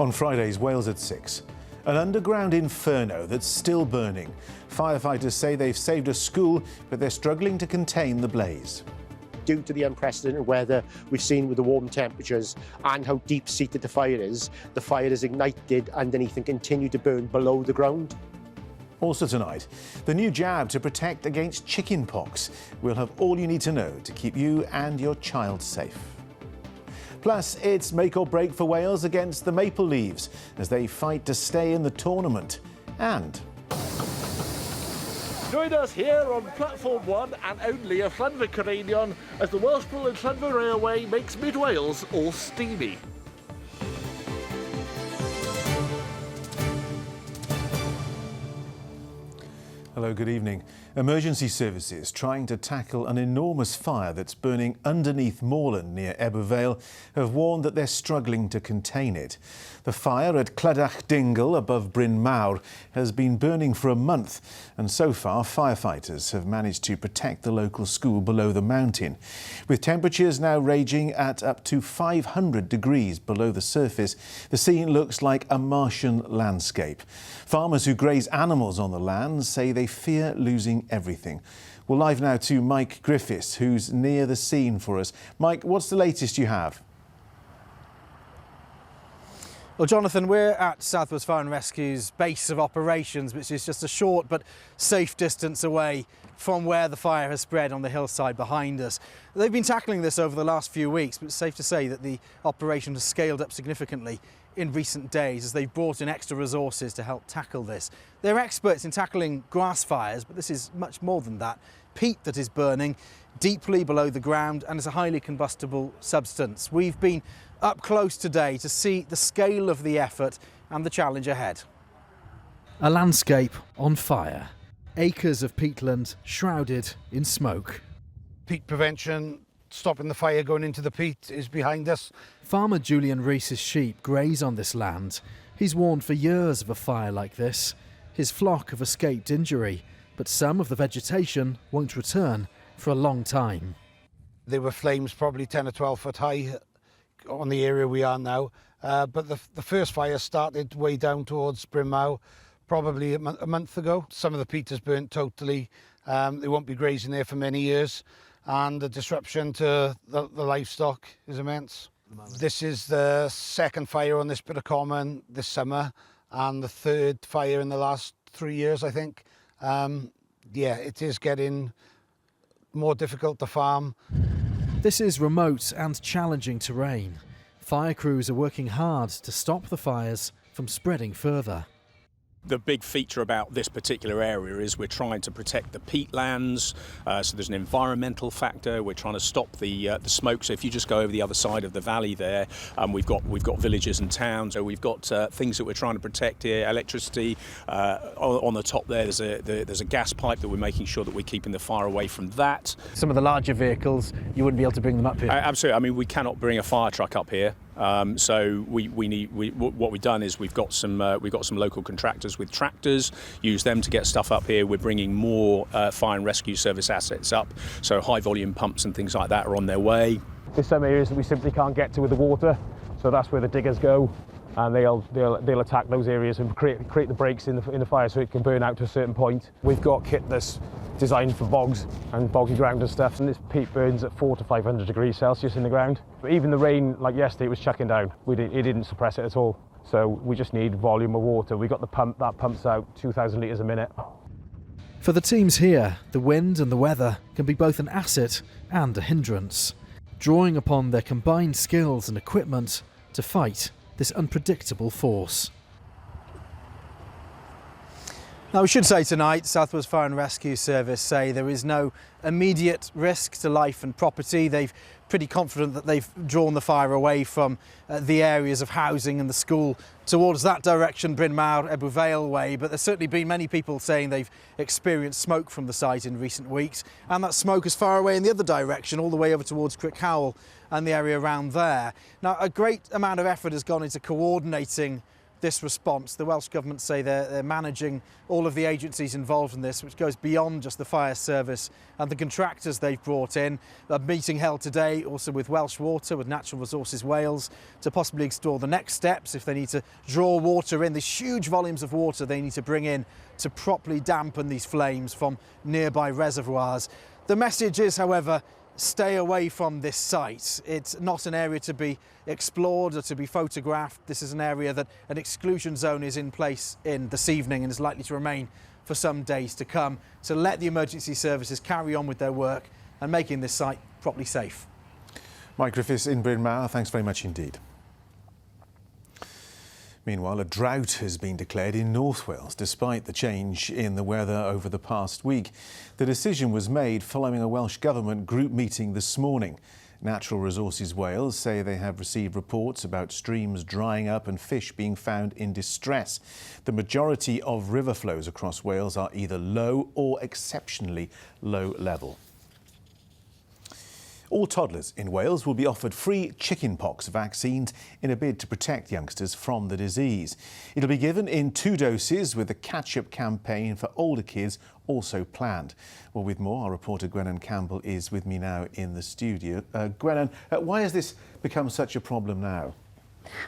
On Friday's Wales at 6. An underground inferno that's still burning. Firefighters say they've saved a school, but they're struggling to contain the blaze. Due to the unprecedented weather we've seen with the warm temperatures and how deep-seated the fire is ignited underneath and continued to burn below the ground. Also tonight, the new jab to protect against chickenpox. We'll have all you need to know to keep you and your child safe. Plus, it's make or break for Wales against the Maple Leaves as they fight to stay in the tournament. And join us here on Platform 1 and only a Llanfair Ceredigion as the Welshpool and Llanfair Railway makes Mid-Wales all steamy. hello, good evening. Emergency services trying to tackle an enormous fire that's burning underneath Moorland near Ebbw Vale have warned that they're struggling to contain it. The fire at Clydach Dingle above Bryn Mawr has been burning for a month, and so far firefighters have managed to protect the local school below the mountain. With temperatures now raging at up to 500 degrees below the surface, the scene looks like a Martian landscape. Farmers who graze animals on the land say they fear losing everything. Well, live now to Mike Griffiths, who's near the scene for us. Mike, what's the latest you have? Well, Jonathan, we're at South Wales Fire and Rescue's base of operations, which is just a short but safe distance away from where the fire has spread on the hillside behind us. They've been tackling this over the last few weeks, but it's safe to say that the operation has scaled up significantly in recent days as they've brought in extra resources to help tackle this. They're experts in tackling grass fires, but this is much more than that. Peat that is burning deeply below the ground and is a highly combustible substance. We've been up close today to see the scale of the effort and the challenge ahead. A landscape on fire, acres of peatland shrouded in smoke. Peat prevention, stopping the fire going into the peat, is behind us. Farmer Julian Rees's sheep graze on this land. He's warned for years of a fire like this. His flock have escaped injury, but some of the vegetation won't return for a long time. There were flames probably 10 or 12 foot high on the area we are now, but the first fire started way down towards Bryn Mawr probably a month ago. Some of the peat has burnt totally. They won't be grazing there for many years, and the disruption to the livestock is immense. This is the second fire on this bit of common this summer and the third fire in the last 3 years, I think. Yeah, it is getting more difficult to farm. This is remote and challenging terrain. Fire crews are working hard to stop the fires from spreading further. The big feature about this particular area is we're trying to protect the peatlands, so there's an environmental factor. We're trying to stop the smoke. So if you just go over the other side of the valley there, we've got villages and towns. So we've got things that we're trying to protect here. Electricity on the top there. There's a gas pipe that we're making sure that we're keeping the fire away from that. Some of the larger vehicles, you wouldn't be able to bring them up here? Absolutely. I mean, we cannot bring a fire truck up here. So what we've done is we've got some local contractors with tractors, use them to get stuff up here. We're bringing more fire and rescue service assets up, so high volume pumps and things like that are on their way. There's some areas that we simply can't get to with the water, so that's where the diggers go, and they'll attack those areas and create the breaks in the fire so it can burn out to a certain point. We've got kit that's designed for bogs and boggy ground and stuff, and this peat burns at 400 to 500 degrees Celsius in the ground. But even the rain, like yesterday, it was chucking down. It didn't suppress it at all. So we just need volume of water. We got the pump that pumps out 2,000 litres a minute. For the teams here, the wind and the weather can be both an asset and a hindrance, drawing upon their combined skills and equipment to fight this unpredictable force. Now, we should say tonight, South Wales Fire and Rescue Service say there is no immediate risk to life and property. They're pretty confident that they've drawn the fire away from the areas of housing and the school towards that direction, Bryn Mawr, Ebbw Vale way. But there's certainly been many people saying they've experienced smoke from the site in recent weeks. And that smoke is far away in the other direction, all the way over towards Crickhowell and the area around there. Now, a great amount of effort has gone into coordinating this response. The Welsh Government say they're managing all of the agencies involved in this, which goes beyond just the fire service and the contractors they've brought in. A meeting held today also with Welsh Water, with Natural Resources Wales, to possibly explore the next steps if they need to draw water in. These huge volumes of water they need to bring in to properly dampen these flames from nearby reservoirs. The message is, however, stay away from this site. It's not an area to be explored or to be photographed. This is an area that an exclusion zone is in place in this evening and is likely to remain for some days to come. So let the emergency services carry on with their work and making this site properly safe. Mike Griffiths in Bryn Mawr, thanks very much indeed. Meanwhile, a drought has been declared in North Wales despite the change in the weather over the past week. The decision was made following a Welsh Government group meeting this morning. Natural Resources Wales say they have received reports about streams drying up and fish being found in distress. The majority of river flows across Wales are either low or exceptionally low level. All toddlers in Wales will be offered free chickenpox vaccines in a bid to protect youngsters from the disease. It'll be given in 2 doses, with a catch-up campaign for older kids also planned. Well, with more, our reporter Gwennan Campbell is with me now in the studio. Gwennan, why has this become such a problem now?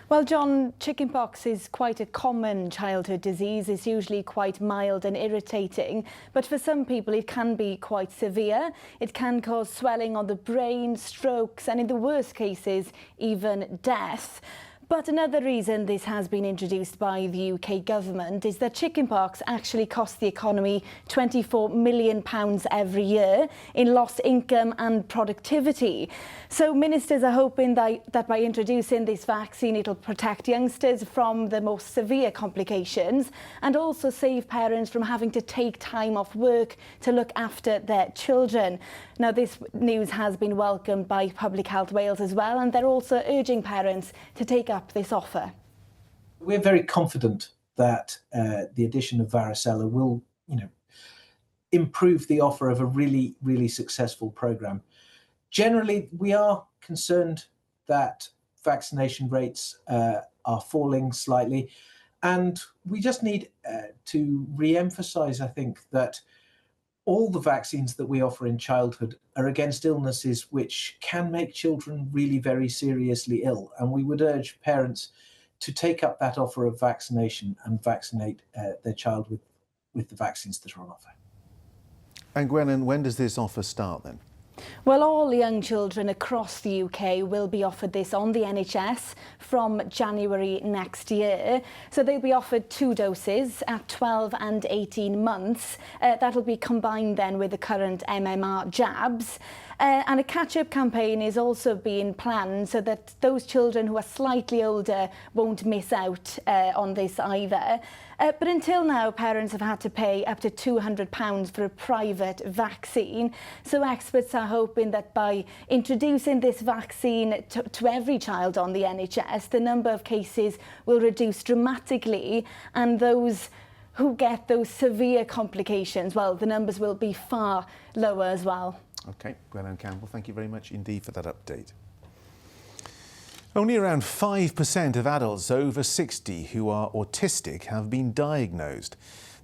Well, John, chickenpox is quite a common childhood disease. It's usually quite mild and irritating, but for some people it can be quite severe. It can cause swelling on the brain, strokes, and in the worst cases, even death. But another reason this has been introduced by the UK government is that chickenpox actually costs the economy £24 million every year in lost income and productivity. So ministers are hoping that by introducing this vaccine, it'll protect youngsters from the most severe complications and also save parents from having to take time off work to look after their children. Now, this news has been welcomed by Public Health Wales as well, and they're also urging parents to take up this offer. We're very confident that the addition of varicella will, improve the offer of a really, really successful programme. Generally, we are concerned that vaccination rates are falling slightly, and we just need to re-emphasise, I think, that all the vaccines that we offer in childhood are against illnesses which can make children really very seriously ill. And we would urge parents to take up that offer of vaccination and vaccinate their child with the vaccines that are on offer. And Gwennan, when does this offer start then? Well, all young children across the UK will be offered this on the NHS from January next year. So they'll be offered 2 doses at 12 and 18 months. That'll be combined then with the current MMR jabs. And a catch-up campaign is also being planned so that those children who are slightly older won't miss out on this either. But until now, parents have had to pay up to £200 for a private vaccine. So experts are hoping that by introducing this vaccine to every child on the NHS, the number of cases will reduce dramatically, and those who get those severe complications, well, the numbers will be far lower as well. OK, Gwennan Campbell, thank you very much indeed for that update. Only around 5% of adults over 60 who are autistic have been diagnosed.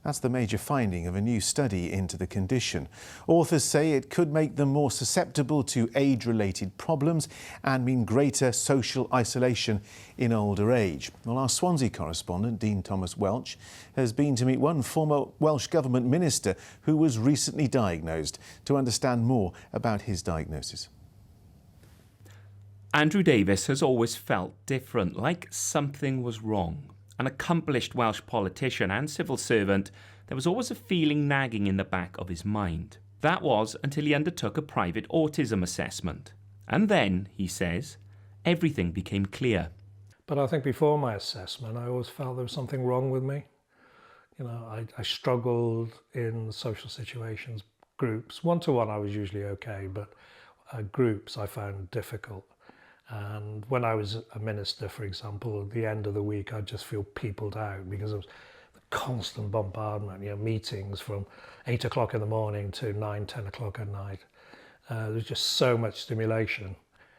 That's the major finding of a new study into the condition. Authors say it could make them more susceptible to age-related problems and mean greater social isolation in older age. Well, our Swansea correspondent, Dean Thomas Welch, has been to meet one former Welsh Government minister who was recently diagnosed to understand more about his diagnosis. Andrew Davies has always felt different, like something was wrong. An accomplished Welsh politician and civil servant, there was always a feeling nagging in the back of his mind. That was until he undertook a private autism assessment. And then, he says, everything became clear. But I think before my assessment, I always felt there was something wrong with me. I struggled in social situations, groups. One-to-one I was usually okay, but groups I found difficult. And when I was a minister, for example, at the end of the week, I'd just feel peopled out because of the constant bombardment, meetings from 8 o'clock in the morning to 9, 10 o'clock at night. There's just so much stimulation.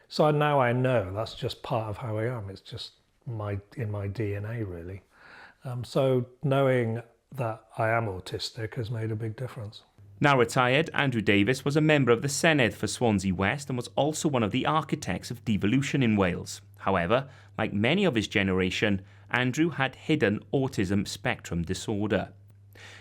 So now I know that's just part of how I am. It's just in my DNA, really. So knowing that I am autistic has made a big difference. Now retired, Andrew Davies was a member of the Senedd for Swansea West and was also one of the architects of devolution in Wales. However, like many of his generation, Andrew had hidden autism spectrum disorder.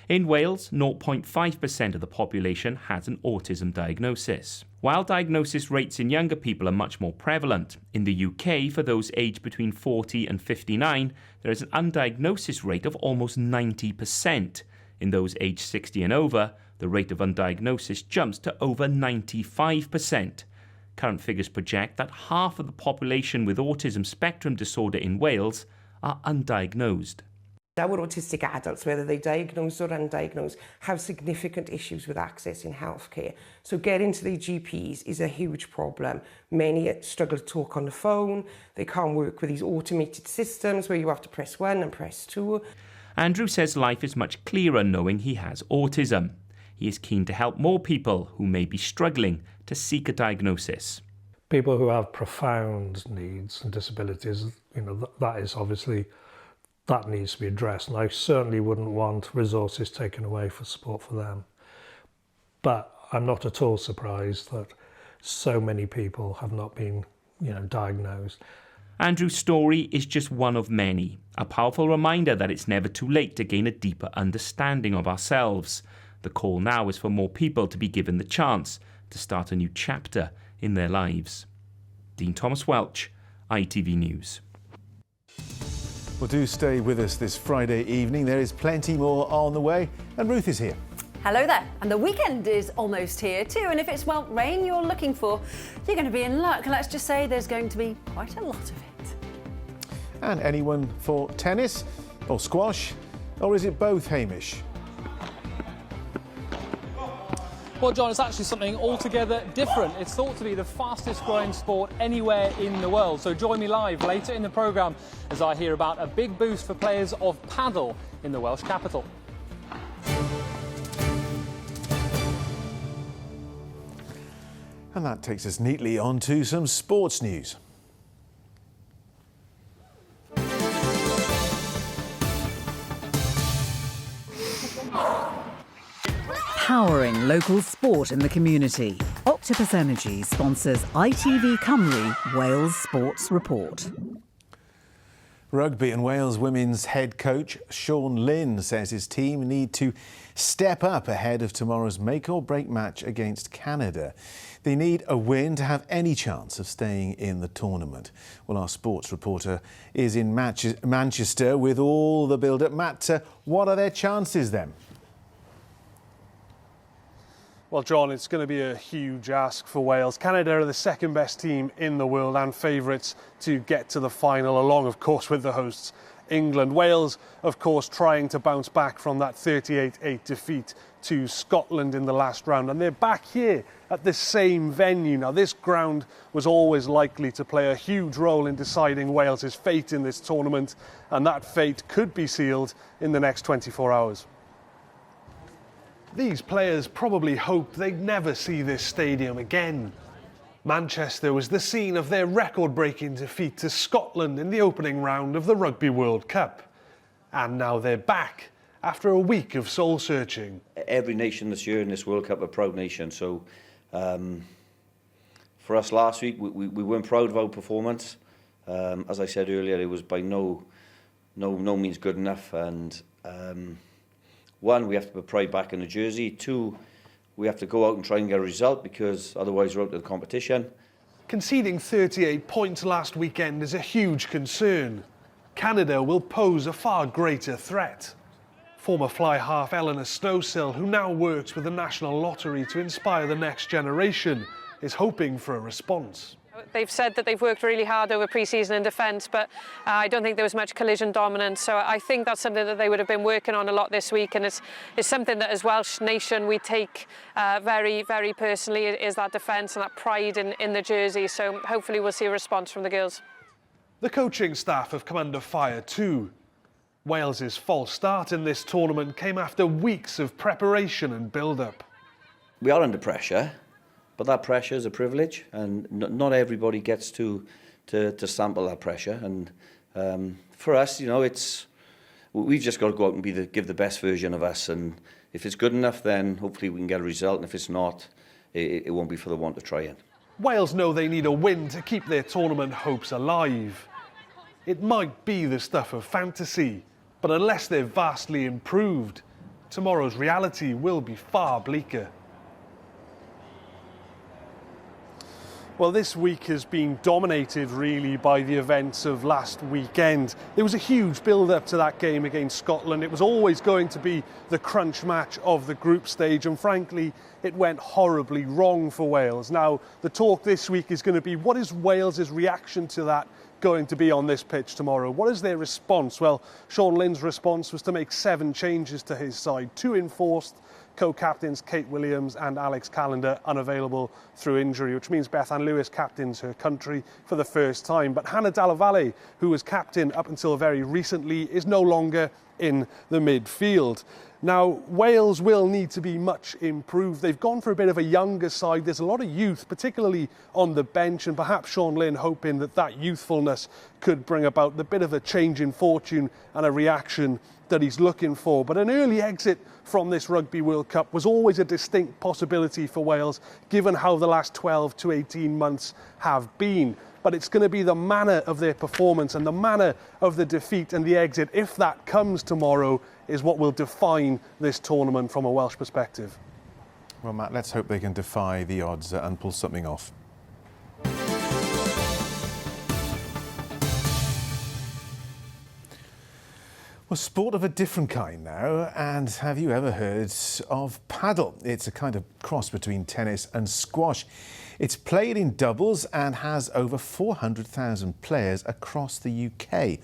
In Wales, 0.5% of the population has an autism diagnosis. While diagnosis rates in younger people are much more prevalent, in the UK, for those aged between 40 and 59, there is an undiagnosis rate of almost 90%. In those aged 60 and over, the rate of undiagnosis jumps to over 95%. Current figures project that half of the population with autism spectrum disorder in Wales are undiagnosed. Our autistic adults, whether they're diagnosed or undiagnosed, have significant issues with access in healthcare. So getting to their GPs is a huge problem. Many struggle to talk on the phone. They can't work with these automated systems where you have to press 1 and press 2. Andrew says life is much clearer knowing he has autism. He is keen to help more people who may be struggling to seek a diagnosis. People who have profound needs and disabilities, that is obviously, that needs to be addressed. And I certainly wouldn't want resources taken away for support for them. But I'm not at all surprised that so many people have not been, diagnosed. Andrew's story is just one of many, a powerful reminder that it's never too late to gain a deeper understanding of ourselves. The call now is for more people to be given the chance to start a new chapter in their lives. Dean Thomas Welch, ITV News. Well, do stay with us this Friday evening. There is plenty more on the way, and Ruth is here. Hello there. And the weekend is almost here too. And if it's, rain you're looking for, you're going to be in luck. Let's just say there's going to be quite a lot of it. And anyone for tennis or squash? Or is it both, Hamish? Well, John, it's actually something altogether different. It's thought to be the fastest growing sport anywhere in the world. So join me live later in the programme as I hear about a big boost for players of paddle in the Welsh capital. And that takes us neatly on to some sports news. Powering local sport in the community. Octopus Energy sponsors ITV Cymru Wales Sports Report. Rugby and Wales women's head coach Sean Lynn says his team need to step up ahead of tomorrow's make-or-break match against Canada. They need a win to have any chance of staying in the tournament. Well, our sports reporter is in Manchester with all the build-up. Matt, what are their chances then? Well, John, it's going to be a huge ask for Wales. Canada are the second best team in the world and favourites to get to the final, along, of course, with the hosts, England. Wales, of course, trying to bounce back from that 38-8 defeat to Scotland in the last round. And they're back here at the same venue. Now, this ground was always likely to play a huge role in deciding Wales's fate in this tournament, and that fate could be sealed in the next 24 hours. These players probably hoped they'd never see this stadium again. Manchester was the scene of their record-breaking defeat to Scotland in the opening round of the Rugby World Cup. And now they're back after a week of soul-searching. Every nation this year in this World Cup a proud nation, so for us last week, we weren't proud of our performance. As I said earlier, it was by no means good enough, and one, we have to put pride back in the jersey. Two, we have to go out and try and get a result, because otherwise we're out of the competition. Conceding 38 points last weekend is a huge concern. Canada will pose a far greater threat. Former fly half Eleanor Snowsill, who now works with the National Lottery to inspire the next generation, is hoping for a response. They've said that they've worked really hard over pre-season in defence, but I don't think there was much collision dominance. So I think that's something that they would have been working on a lot this week, and it's something that as Welsh nation we take very, very personally, is that defence and that pride in the jersey. So hopefully we'll see a response from the girls. The coaching staff have come under fire too. Wales's false start in this tournament came after weeks of preparation and build-up. We are under pressure. But that pressure is a privilege, and not everybody gets to sample that pressure. And for us, it's we've just got to go out and give the best version of us. And if it's good enough, then hopefully we can get a result. And if it's not, it won't be for the want of trying. Wales know they need a win to keep their tournament hopes alive. It might be the stuff of fantasy, but unless they're vastly improved, tomorrow's reality will be far bleaker. Well, this week has been dominated really by the events of last weekend. There was a huge build-up to that game against Scotland. It was always going to be the crunch match of the group stage, and frankly, it went horribly wrong for Wales. Now, the talk this week is going to be, what is Wales's reaction to that going to be on this pitch tomorrow? What is their response? Well, Sean Lynn's response was to make 7 changes to his side, 2 enforced, co-captains Kate Williams and Alex Callender unavailable through injury, which means Beth Ann Lewis captains her country for the first time. But Hannah Dalla Valle, who was captain up until very recently, is no longer in the midfield. Now, Wales will need to be much improved. They've gone for a bit of a younger side. There's a lot of youth, particularly on the bench, and perhaps Sean Lynn hoping that that youthfulness could bring about the bit of a change in fortune and a reaction that he's looking for. But an early exit from this Rugby World Cup was always a distinct possibility for Wales, given how the last 12 to 18 months have been. But it's going to be the manner of their performance and the manner of the defeat and the exit, if that comes tomorrow, is what will define this tournament from a Welsh perspective. Well, Matt, let's hope they can defy the odds and pull something off. Well, sport of a different kind now, and have you ever heard of paddle? It's a kind of cross between tennis and squash. It's played in doubles and has over 400,000 players across the UK.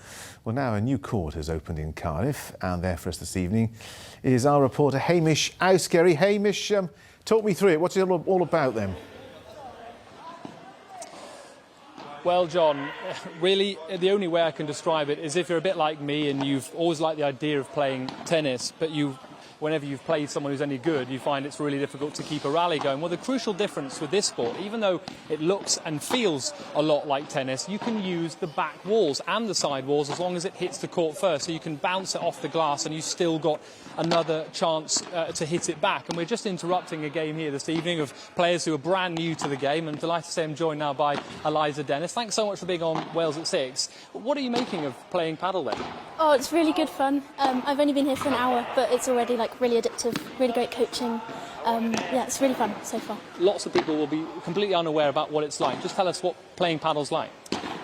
Well, now a new court has opened in Cardiff, and there for us this evening is our reporter Hamish Auskerry. Hamish, talk me through it. What's it all about then? Well, John, really the only way I can describe it is if you're a bit like me and you've always liked the idea of playing tennis, but whenever you've played someone who's any good, you find it's really difficult to keep a rally going. Well, the crucial difference with this sport, even though it looks and feels a lot like tennis, you can use the back walls and the side walls as long as it hits the court first. So you can bounce it off the glass and you still got another chance to hit it back. And we're just interrupting a game here this evening of players who are brand new to the game, and delighted to say I'm joined now by Eliza Dennis. Thanks so much for being on Wales at 6. What are you making of playing paddle then? Oh, it's really good fun. I've only been here for an hour, but it's already really addictive, really great coaching. Yeah, it's really fun so far. Lots of people will be completely unaware about what it's like. Just tell us what playing paddle's like.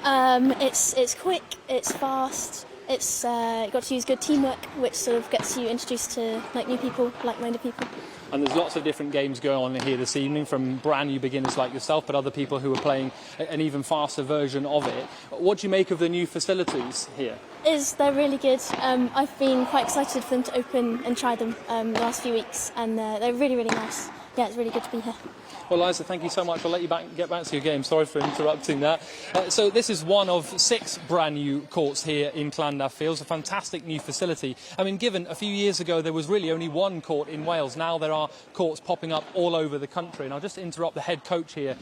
It's quick, it's fast, it's you've got to use good teamwork, which sort of gets you introduced to new people, like-minded people. And there's lots of different games going on here this evening, from brand new beginners like yourself, but other people who are playing an even faster version of it. What do you make of the new facilities here? They're really good. I've been quite excited for them to open and try them the last few weeks, and they're really, really nice. Yeah, it's really good to be here. Well, Liza, thank you so much. I'll let you get back to your game. Sorry for interrupting that. So this is one of 6 brand new courts here in Llandaff Fields, a fantastic new facility. I mean, given a few years ago there was really only one court in Wales, now there are courts popping up all over the country. And I'll just interrupt the head coach here.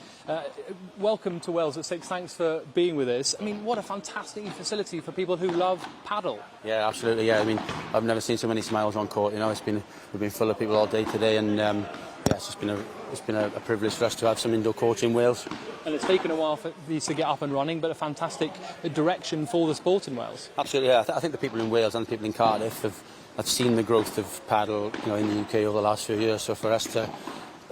Welcome to Wales at 6. Thanks for being with us. I mean, what a fantastic new facility for people who love paddle. Yeah, absolutely. Yeah, I mean, I've never seen so many smiles on court. You know, we've been full of people all day today, and yeah, it's been a privilege for us to have some indoor courts in Wales. And it's taken a while for these to get up and running, but a fantastic direction for the sport in Wales. Absolutely, yeah. I think the people in Wales and the people in Cardiff have seen the growth of paddle, in the UK over the last few years. So for us to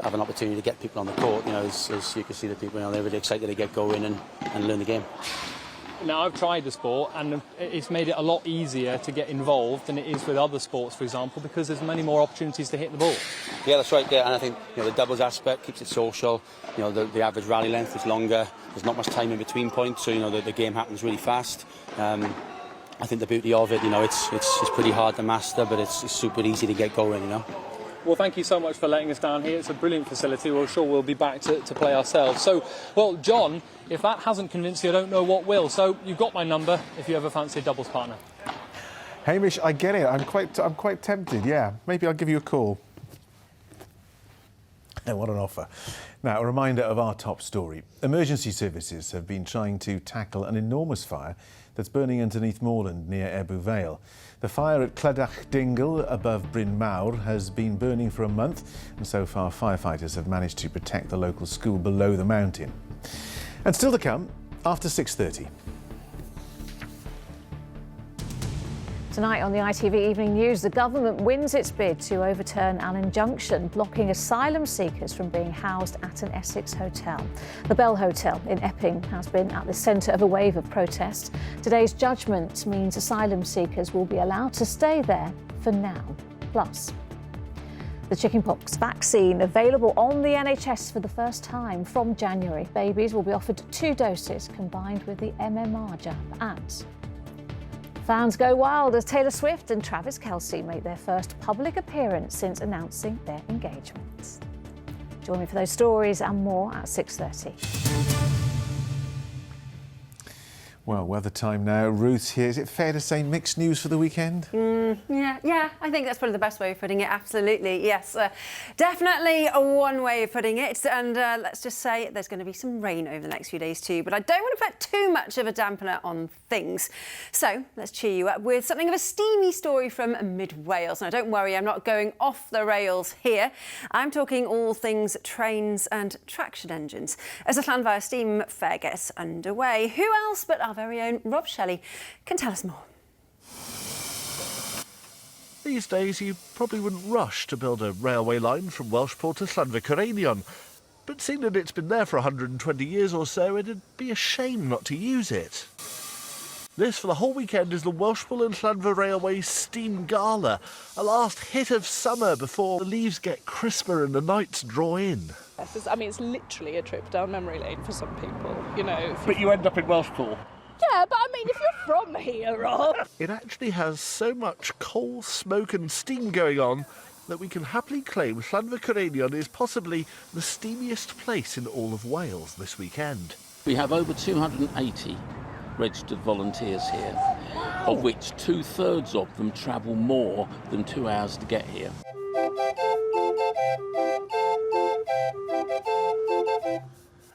have an opportunity to get people on the court, as you can see the people, they're really excited to get going and learn the game. Now, I've tried the sport, and it's made it a lot easier to get involved than it is with other sports, for example, because there's many more opportunities to hit the ball. Yeah, that's right. Yeah, and I think the doubles aspect keeps it social. The average rally length is longer. There's not much time in between points, so the game happens really fast. I think the beauty of it, it's pretty hard to master, but it's super easy to get going. Well, thank you so much for letting us down here. It's a brilliant facility. We're sure we'll be back to play ourselves. So, well, John, if that hasn't convinced you, I don't know what will. So you've got my number if you ever fancy a doubles partner. Hamish, I get it. I'm quite tempted, yeah. Maybe I'll give you a call. And what an offer. Now, a reminder of our top story. Emergency services have been trying to tackle an enormous fire that's burning underneath Moorland near Ebbw Vale. The fire at Clydach Dingle above Bryn Mawr has been burning for a month, and so far firefighters have managed to protect the local school below the mountain. And still to come after 6:30. Tonight on the ITV Evening News, the government wins its bid to overturn an injunction blocking asylum seekers from being housed at an Essex hotel. The Bell Hotel in Epping has been at the centre of a wave of protest. Today's judgment means asylum seekers will be allowed to stay there for now. Plus, the chickenpox vaccine available on the NHS for the first time from January. Babies will be offered 2 doses combined with the MMR jab. And fans go wild as Taylor Swift and Travis Kelce make their first public appearance since announcing their engagements. Join me for those stories and more at 6:30. Well, weather time now. Ruth here. Is it fair to say mixed news for the weekend? Yeah, I think that's probably the best way of putting it. Absolutely, yes. Definitely one way of putting it. And let's just say there's going to be some rain over the next few days too. But I don't want to put too much of a dampener on things. So let's cheer you up with something of a steamy story from mid-Wales. Now, don't worry, I'm not going off the rails here. I'm talking all things trains and traction engines. As the Llanfair Steam Fair gets underway, who else but our very own Rob Shelley can tell us more. These days, you probably wouldn't rush to build a railway line from Welshpool to Llanfair. But seeing that it's been there for 120 years or so, it'd be a shame not to use it. This, for the whole weekend, is the Welshpool and Llanfair Railway Steam Gala, a last hit of summer before the leaves get crisper and the nights draw in. I mean, it's literally a trip down memory lane for some people, you know. But you end up in Welshpool. Yeah, but I mean, if you're from here, Rob. It actually has so much coal, smoke and steam going on that we can happily claim Llanfair is possibly the steamiest place in all of Wales this weekend. We have over 280 registered volunteers here, of which 2/3 of them travel more than 2 hours to get here.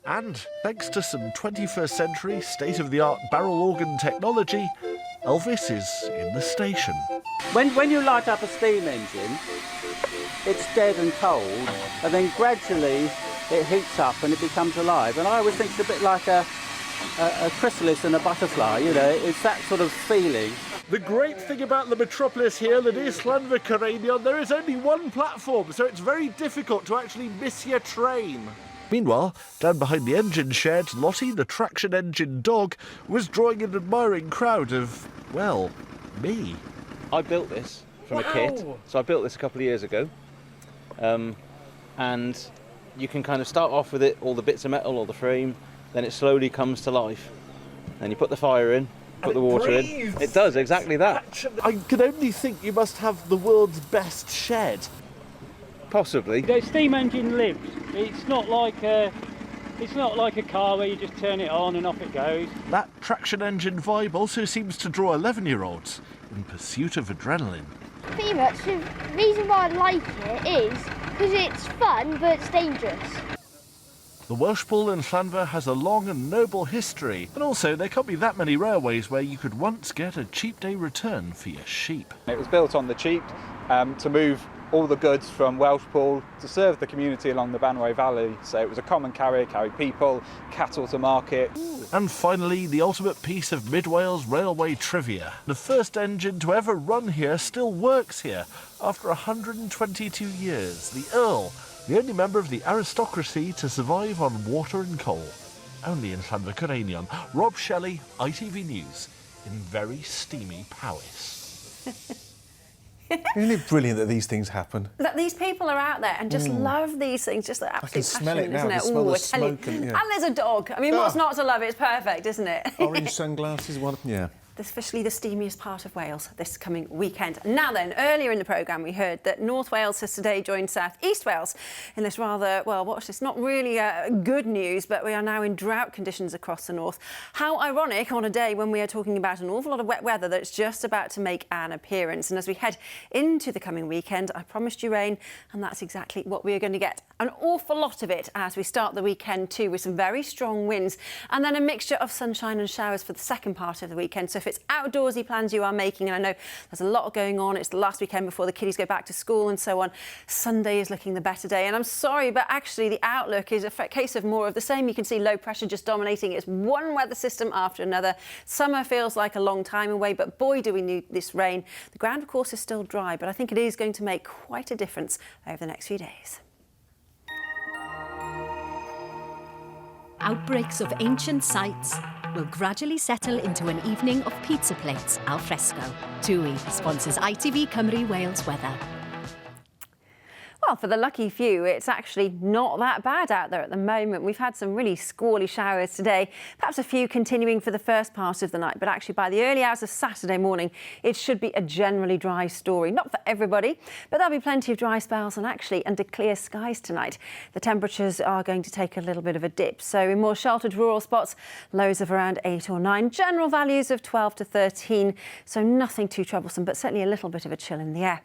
And thanks to some 21st century state-of-the-art barrel organ technology, Elvis is in the station. When you light up a steam engine, it's dead and cold, and then gradually it heats up and it becomes alive. And I always think it's a bit like a chrysalis and a butterfly, you know, it's that sort of feeling. The great thing about the metropolis here that is Llanfair, there is only one platform, so it's very difficult to actually miss your train. Meanwhile, down behind the engine shed, Lottie, the traction engine dog, was drawing an admiring crowd of, well, me. I built this from a kit, so I built this a couple of years ago. And you can kind of start off with it, all the bits of metal or the frame, then it slowly comes to life. Then you put the fire in, put the water in. It does exactly that. I can only think you must have the world's best shed. Possibly. The steam engine lives. It's not like a car where you just turn it on and off it goes. That traction engine vibe also seems to draw 11-year-olds in pursuit of adrenaline. Pretty much the reason why I like it is because it's fun but it's dangerous. The Welshpool in Llanfair has a long and noble history, and also there can't be that many railways where you could once get a cheap day return for your sheep. It was built on the cheap to move all the goods from Welshpool to serve the community along the Banway Valley. So it was a common carrier, carried people, cattle to market. And finally, the ultimate piece of Mid-Wales railway trivia. The first engine to ever run here still works here after 122 years. The Earl, the only member of the aristocracy to survive on water and coal. Only in Llanfair. Rob Shelley, ITV News, in very steamy Powys. Isn't it brilliant that these things happen? That these people are out there and just love these things, just the absolute I can smell it now. isn't it? I can smell the I tell you. smoke and there's a dog. I mean, what's not to love? It's perfect, isn't it? Orange sunglasses, one. Yeah. Especially the steamiest part of Wales this coming weekend. Now then, earlier in the programme we heard that North Wales has today joined South East Wales in this rather, well, watch this, not really good news, but we are now in drought conditions across the north. How ironic on a day when we are talking about an awful lot of wet weather that's just about to make an appearance. And as we head into the coming weekend, I promised you rain, and that's exactly what we are going to get. An awful lot of it as we start the weekend too, with some very strong winds, and then a mixture of sunshine and showers for the second part of the weekend. So if it's outdoorsy plans you are making, and I know there's a lot going on, it's the last weekend before the kiddies go back to school and so on, Sunday is looking the better day. And I'm sorry, but actually the outlook is a case of more of the same. You can see low pressure just dominating. It's one weather system after another. Summer feels like a long time away, but boy, do we need this rain. The ground, of course, is still dry, but I think it is going to make quite a difference over the next few days. Outbreaks of ancient sites will gradually settle into an evening of pizza plates al fresco. TUI sponsors ITV Cymru Wales weather. Well, for the lucky few, it's actually not that bad out there at the moment. We've had some really squally showers today, perhaps a few continuing for the first part of the night, but actually by the early hours of Saturday morning, it should be a generally dry story. Not for everybody, but there'll be plenty of dry spells and actually under clear skies tonight. The temperatures are going to take a little bit of a dip. So in more sheltered rural spots, lows of around 8 or 9, general values of 12 to 13. So nothing too troublesome, but certainly a little bit of a chill in the air.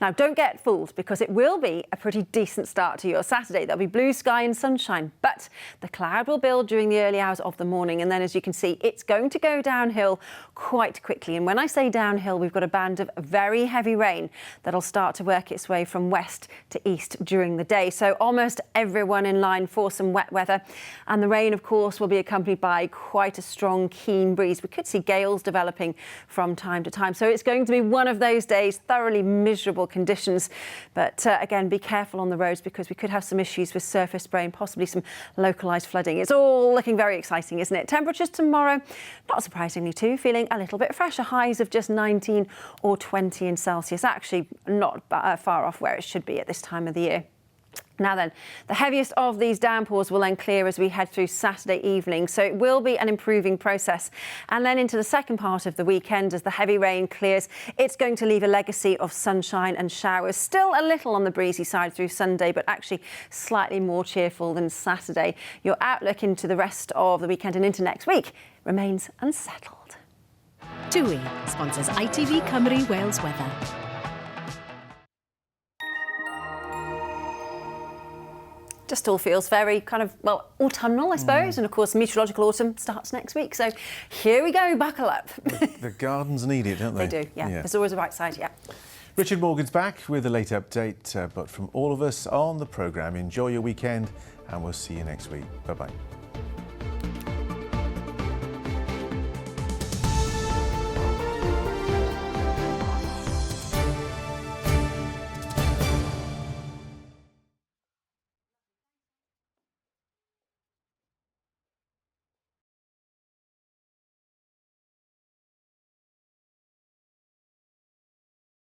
Now, don't get fooled, because it will be a pretty decent start to your Saturday. There'll be blue sky and sunshine, but the cloud will build during the early hours of the morning. And then, as you can see, it's going to go downhill quite quickly. And when I say downhill, we've got a band of very heavy rain that'll start to work its way from west to east during the day. So almost everyone in line for some wet weather. And the rain, of course, will be accompanied by quite a strong, keen breeze. We could see gales developing from time to time. So it's going to be one of those days, thoroughly miserable conditions. But again, be careful on the roads, because we could have some issues with surface spray and possibly some localised flooding. It's all looking very exciting, isn't it? Temperatures tomorrow, not surprisingly too, feeling a little bit fresher. Highs of just 19 or 20 in Celsius. Actually not far off where it should be at this time of the year. Now then, the heaviest of these downpours will then clear as we head through Saturday evening, so it will be an improving process. And then into the second part of the weekend, as the heavy rain clears, it's going to leave a legacy of sunshine and showers. Still a little on the breezy side through Sunday, but actually slightly more cheerful than Saturday. Your outlook into the rest of the weekend and into next week remains unsettled. TUI sponsors ITV Cymru Wales weather. Just all feels very kind of, well, autumnal, I suppose. And of course, meteorological autumn starts next week. So here we go, buckle up. The gardens need it, don't they? They do, yeah. There's always a right side, yeah. Richard Morgan's back with a late update. But from all of us on the programme, enjoy your weekend and we'll see you next week. Bye-bye.